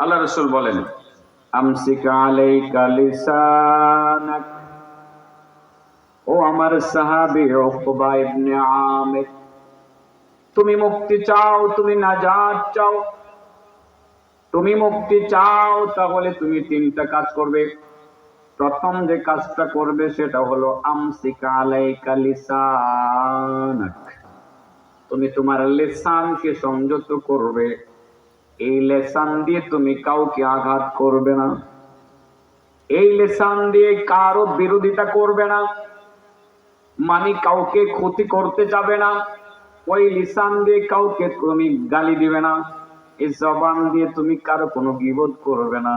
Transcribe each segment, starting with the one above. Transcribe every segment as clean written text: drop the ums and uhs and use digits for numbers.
আল্লাহ রাসূল বলেন, আমসিক আলাইকা লিসানাক। ও আমার সাহাবী উকবা ইবনে আমির, তুমি মুক্তি চাও, তুমি নাজাত চাও, তুমি মুক্তি চাও, তাহলে তুমি তিনটা কাজ করবে। প্রথম যে কাজটা করবে সেটা হলো আমসিক আলাইকা লিসানাক, তুমি তোমার লিসানকে সংযত করবে। এই লিসান দিয়ে তুমি কাউকে আঘাত করবে না, এই লিসান দিয়ে কারো বিরোধিতা করবে না, মানে কাউকে ক্ষতি করতে যাবে না। ওই লিসান দিয়ে কাউকে তুমি গালি দিবে না, এই জবান দিয়ে তুমি কারো কোনো গীবত করবে না,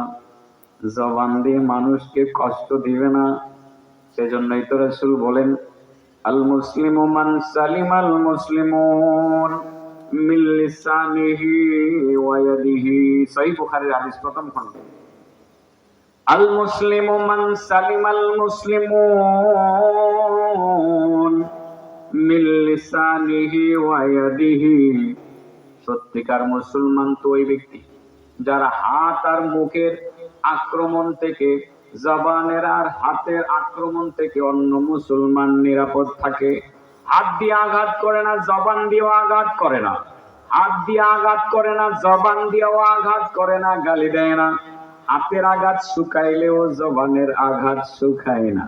জবান দিয়ে মানুষকে কষ্ট দিবে না। সেজন্যই তো রাসূল বলেন, আল মুসলিমু মান সালিমাল মুসলিমুন মিন লিসানিহি ওয়া ইয়াদিহি। সহিহ বুখারীর হাদিস, প্রথম খণ্ড। আল মুসলিমু মান সালিমাল মুসলিমুন মিন লিসানিহি ওয়া ইয়াদিহি। সত্যিকার মুসলমান তো ওই ব্যক্তি যারা হাত আর মুখের আক্রমণ থেকে, জবানের আর হাতের আক্রমণ থেকে অন্য মুসলমান নিরাপদ থাকে। হাত দিয়ে আঘাত করে না, জবান দিয়েও আঘাত করে না, হাত দিয়ে আঘাত করে না, জবান দিয়েও আঘাত করে না, গালি দেয় না। হাতের আঘাত শুকাইলেও জবানের আঘাত শুকায় না।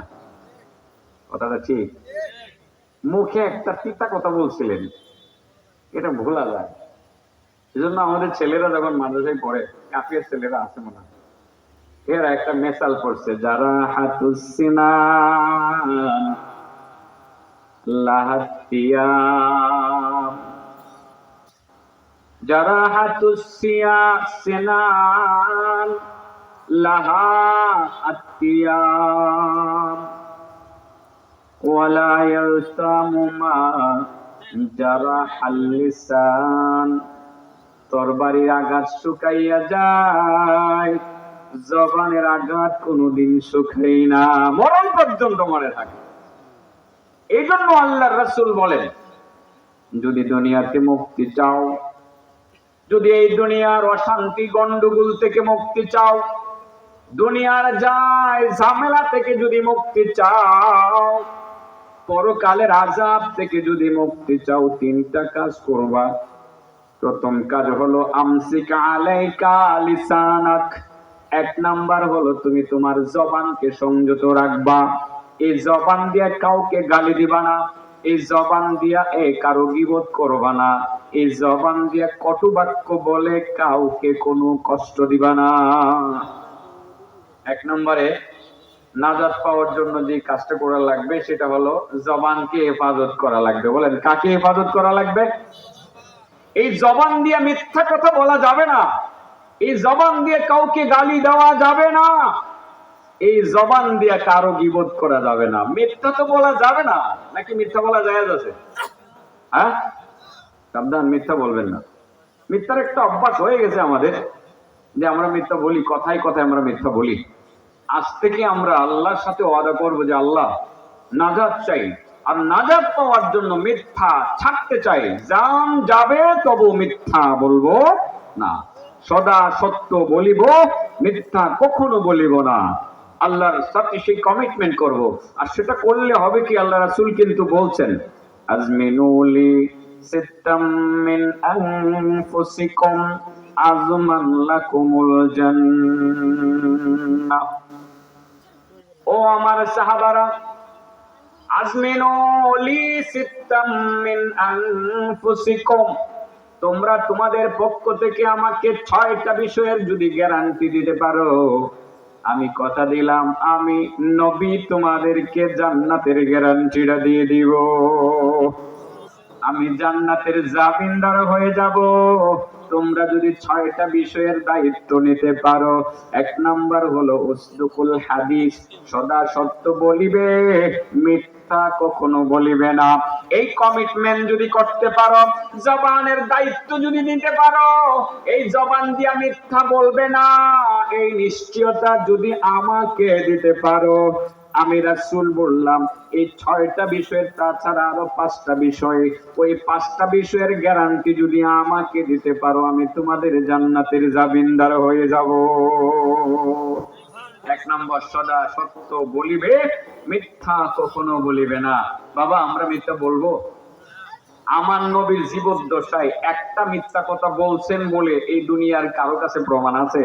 কথাটা ঠিক? মুখে একটা তিতা কথা বলছিলেন, এটা ভোলা যায়। সেজন্য আমাদের ছেলেরা যখন মাদ্রাসায় পড়ে, কাফির ছেলেরা আছে মনে হয়, এরা একটা মেসাল পড়ছে, যারা হাতুসিনান লাহাতিয়াম, যারা হাতুসিনান লাহা আতিয়াম ওয়ালা ইয়ালতামু মা জারাহাল লিসান। তরবারির আঘাত শুকাইয়া যায়, জবানের আঘাত কোনদিন শুকাই না, মরণ পর্যন্ত মনে থাকে। এই জন্য আল্লাহর রাসূল বলেন, যদি দুনিয়াতে মুক্তি চাও, যদি এই দুনিয়ার অশান্তি গন্ডগোল থেকে মুক্তি চাও, দুনিয়ার যায় ঝামেলা থেকে যদি মুক্তি চাও, পরকালের আযাব থেকে যদি মুক্তি চাও, তিনটা কাজ করবা। প্রথম কাজ হলো আমসিক আলাইকা লিসানাক। এক নাম্বার হলো তুমি তোমার জবানকে সংযত রাখবা। এই জবান দিয়ে কাউকে গালি দিবা না, এই জবান দিয়া কারো গীবত করবা না, এই জবান দিয়া কটু বাক্য বলে কাউকে কোনো কষ্ট দিবা না। এক নম্বরে নাজাত পাওয়ার জন্য যে কাজটা করা লাগবে সেটা হলো জবানকে হেফাজত করা লাগবে। বলেন, কাকে হেফাজত করা লাগবে? এই জবান দিয়ে মিথ্যা কথা বলা যাবে না, এই জবান দিয়ে কাউকে গালি দেওয়া যাবে না, এই জবান দিয়ে কারো গীবত করা যাবে না। মিথ্যা তো বলা যাবে না, নাকি মিথ্যা বলা জায়েজ আছে? হ্যাঁ, সাবধান, মিথ্যা বলবেন না। মিথ্যার একটা অভ্যাস হয়ে গেছে আমাদের, যে আমরা মিথ্যা বলি, কথায় কথায় আমরা মিথ্যা বলি। আজ থেকে আমরা আল্লাহর সাথে ওয়াদা করবো যে আল্লাহ, নাজাত চাই, আর নাজাত পাওয়ার জন্য মিথ্যা ছাড়তে চাই। জান যাবে তবু মিথ্যা বলবো না, সদা সত্য বলিব, মিথ্যা কখনো বলিব না। আল্লাহর সাথে সেই কমিটমেন্ট করব। আর সেটা করলে হবে কি, আল্লাহ রাসূল কিন্তু বলছেন, আজমিনুলি সিত্তাম মিন আনফুসিকুম আযমান লাকুমুল জান্নাহ। ও আমার সাহাবারা, আজমিনুলি সিত্তাম মিন আনফুসিকুম, তোমরা তোমাদের পক্ষ থেকে আমাকে 6টা বিষয়ের যদি গ্যারান্টি দিতে পারো, আমি কথা দিলাম আমি নবী তোমাদেরকে জান্নাতের গ্যারান্টিটা দিয়ে দিব। আমি জান্নাতের জামিনদার হয়ে যাব তোমরা যদি 6টা বিষয়ের দায়িত্ব নিতে পারো। এক নাম্বার হলো উসদুকুল হাদিস, সদা সত্য বলিবে, মিথ্যা কখনো বলিবে না। এই কমিটমেন্ট যদি করতে পারো, জবানের দায়িত্ব যদি নিতে পারো, এই জবান দিয়ে মিথ্যা বলবে না, এই নিশ্চয়তা যদি আমাকে দিতে পারো, আমি রাসূল বললাম এই 6টা বিষয়ের তাছাড়া আরো 5টা বিষয়, ওই 5টা বিষয়ের গ্যারান্টি যদি আমাকে দিতে পারো আমি তোমাদের জান্নাতের জামিনদার হয়ে যাব। 1 নম্বর, সদা সত্য বলিবে, মিথ্যা কখনো বলিবে না। বাবা আমরা মিথ্যা বলবো? আমার নবীর জীবদ্দশায় একটা মিথ্যা কথা বলছেন বলে এই দুনিয়ার কারো কাছে প্রমাণ আছে?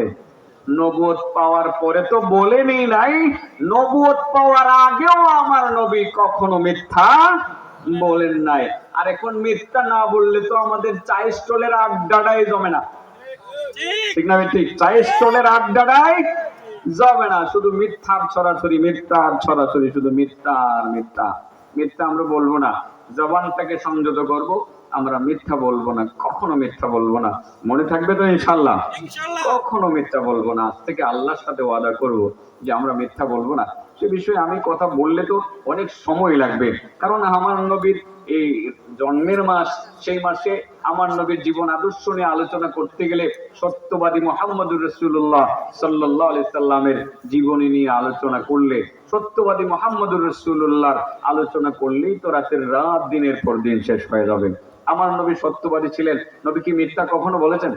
নবুয়ত পাওয়ার পরে তো বলেনই নাই, নবুয়ত পাওয়ার আগেও আমার নবী কখনো মিথ্যা বলেন নাই। আর এখন মিথ্যা না বললে তো আমাদের চায়ের স্টলের আড্ডাটাই জমে না, ঠিক না? ঠিক, চায়ের স্টলের আড্ডাটাই যাবে না, শুধু মিথ্যার ছড়াছড়ি, মিথ্যার ছড়াছড়ি, শুধু মিথ্যা আর মিথ্যা। মিথ্যা আমরা বলবো না, জবানটাকে সংযত করব, আমরা মিথ্যা বলবো না, কখনো মিথ্যা বলবো না। মনে থাকবে তো ইনশাআল্লাহ? কখনো মিথ্যা বলবো না। আজ থেকে আল্লাহর সাথে ওয়াদা করব যে আমরা মিথ্যা বলবো না। সে বিষয়ে আমি কথা বললে তো অনেক সময় লাগবে, কারণ আমার নবীর এই জন্মের মাস, সেই মাসে আমার নবীর জীবন আদর্শ নিয়ে আলোচনা করতে গেলে সত্যবাদী মুহাম্মদুর রাসূলুল্লাহ সাল্লাল্লাহু আলাইহি সাল্লামের জীবনী নিয়ে আলোচনা করলে, সত্যবাদী মুহাম্মদুর রাসূলুল্লাহর আলোচনা করলেই তো রাতের রাত দিনের পর দিন শেষ হয়ে যাবে। আমার নবী সত্যবাদী ছিলেন, নবী কি মিথ্যা কখনো বলেছেন?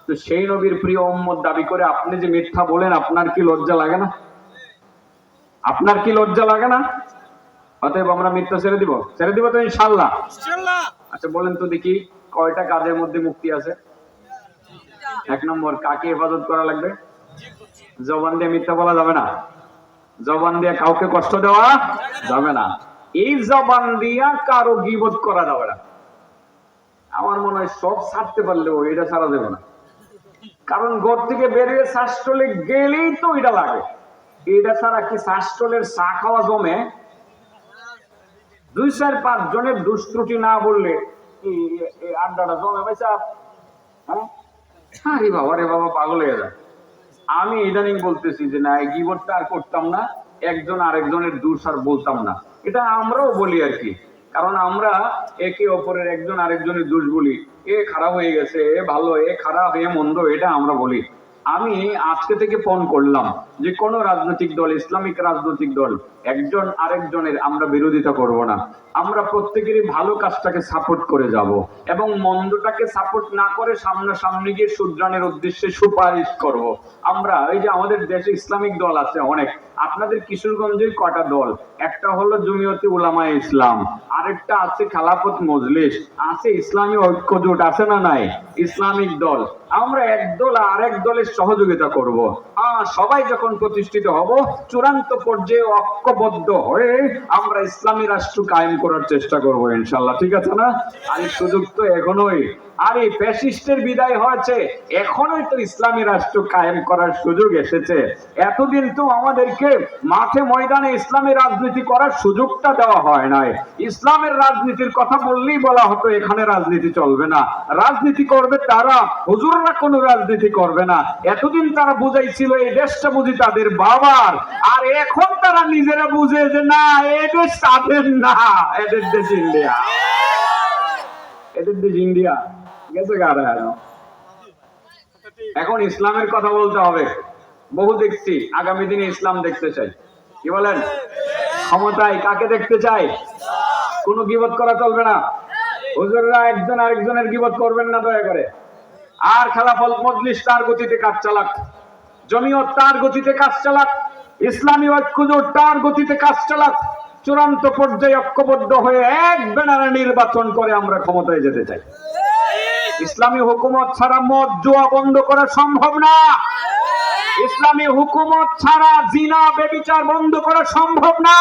তো সেই নবীর প্রিয় উম্মত দাবি করে আপনি যে মিথ্যা বলেন, আপনার কি লজ্জা লাগে না? আপনার কি লজ্জা লাগে না? অতএব আমরা মিথ্যা ছেড়ে দিব, ছেড়ে দিব তো ইনশাআল্লাহ? আচ্ছা বলেন তো দেখি, কয়টা কাজের মধ্যে মুক্তি আছে? 1 নম্বর, কাকে হেফাজত করা লাগবে? জবান দিয়ে মিথ্যা বলা যাবে না, জবান দিয়ে কাউকে কষ্ট দেওয়া যাবে না, এই জবান দিয়া কারো গীবত করা যাবে না। আমার মনে হয় সব ছাড়তে পারলেও এটা ছাড়া যাবে না, কারণ ঘর থেকে বেরিয়ে শ্বাসটলে গেলেই তো এটা লাগে। এটা ছাড়া কি শ্বাসটলের চা খাওয়া জমে? 2-4-5 জনের দুষ্ত্রুটি না বললে এই আড্ডাটা জমে ভাইসা? হ্যাঁ, আরে বাবা রে বাবা, পাগল হয়ে যায়। আমি ইদানিং বলতেছি যে না, এই গীবতটা আর করতাম না, একজন আরেকজনের দোষ আর বলতাম না। এটা আমরাও বলি আর কি, কারণ আমরা একে অপরের একজন আরেকজনের দোষ বলি। এ খারাপ হয়ে গেছে, এ ভালো, এ খারাপ, এ মন্দ, এটা আমরা বলি। আমি আজকে থেকে ফোন করলাম যে কোন রাজনৈতিক দল, ইসলামিক রাজনৈতিক দল, একজন আরেকজনের আমরা বিরোধিতা করব না। আমরা প্রত্যেকেরই ভালো কাজটাকে সাপোর্ট করে যাব এবং মন্দটাকে সাপোর্ট না করে সামনাসামনি গিয়ে শুধরানোর উদ্দেশ্যে সুপারিশ করব। আমরা এই যে আমাদের দেশে ইসলামিক দল আছে অনেক, আপনাদের কিশোরগঞ্জের কটা দল? একটা হলো জমিয়তে উলামায়ে ইসলাম, আরেকটা আছে খেলাফত মজলিস, আছে ইসলামী ঐক্য জোট, আছে না নাই? ইসলামিক দল। আমরা এক দল আরেক দলের সহযোগিতা করব। সবাই যখন প্রতিষ্ঠিত হব, চূড়ান্ত পর্যায়ে ঐক্যবদ্ধ হয়ে আমরা ইসলামী রাষ্ট্র কায়েম করার চেষ্টা করব ইনশাআল্লাহ, ঠিক আছে না? আর এই সুযোগ তো এখনোই, আর এই ফ্যাসিস্টের বিদায় হয়েছে, এখনোই তো ইসলামী রাষ্ট্র কায়েম করার সুযোগ এসেছে। এতদিন তো আমাদেরকে মাঠে ময়দানে ইসলামী রাজনীতি করার সুযোগটা দেওয়া হয় নাই। ইসলামের রাজনীতির কথা বললেই বলা হতো এখানে রাজনীতি চলবে না, রাজনীতি করবে তারা, হুজুররা কোনো রাজনীতি করবে না। এতদিন তারা বুঝাইছিল এই দেশটা বুঝি তাদের বাবার, আর এখন তারা নিজেরা বুঝে যে না, এই দেশ তাদের না, এদের দেশ ইন্ডিয়া, এদের দেশ ইন্ডিয়া গেছে গাড়া। এখন ইসলামের কথা বলতে হবে। বহু দেখছি, আগামী দিনে ইসলাম দেখতে চাই। কি বলেন? ক্ষমতায় কাকে দেখতে চাই? কোনো গীবত করা চলবে না, হুজুররা একজন আরেকজনের গীবত করবেন না দয়া করে। আর খেলাফত মজলিস তার গতিতে কাজ চালাক, জমিয়ত তার গতিতে কাজ চালাক, ইসলামী ঐক্য জোট তার গতিতে কাজ চালাক। চূড়ান্ত পর্যায়ে ঐক্যবদ্ধ হয়ে এক ব্যানারে নির্বাচন করে আমরা ক্ষমতায় যেতে চাই। ইসলামী হুকুমত ছাড়া মদ জুয়া বন্ধ করা সম্ভব না, ইসলামী হুকুমত ছাড়া জিনা ব্যভিচার বন্ধ করা সম্ভব না,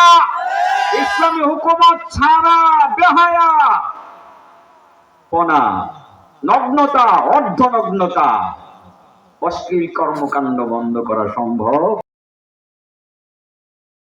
ইসলামী হুকুমত ছাড়া বেহায়া পনা, নগ্নতা, অর্ধনগ্নতা, অশ্লীল কর্মকাণ্ড বন্ধ করা সম্ভব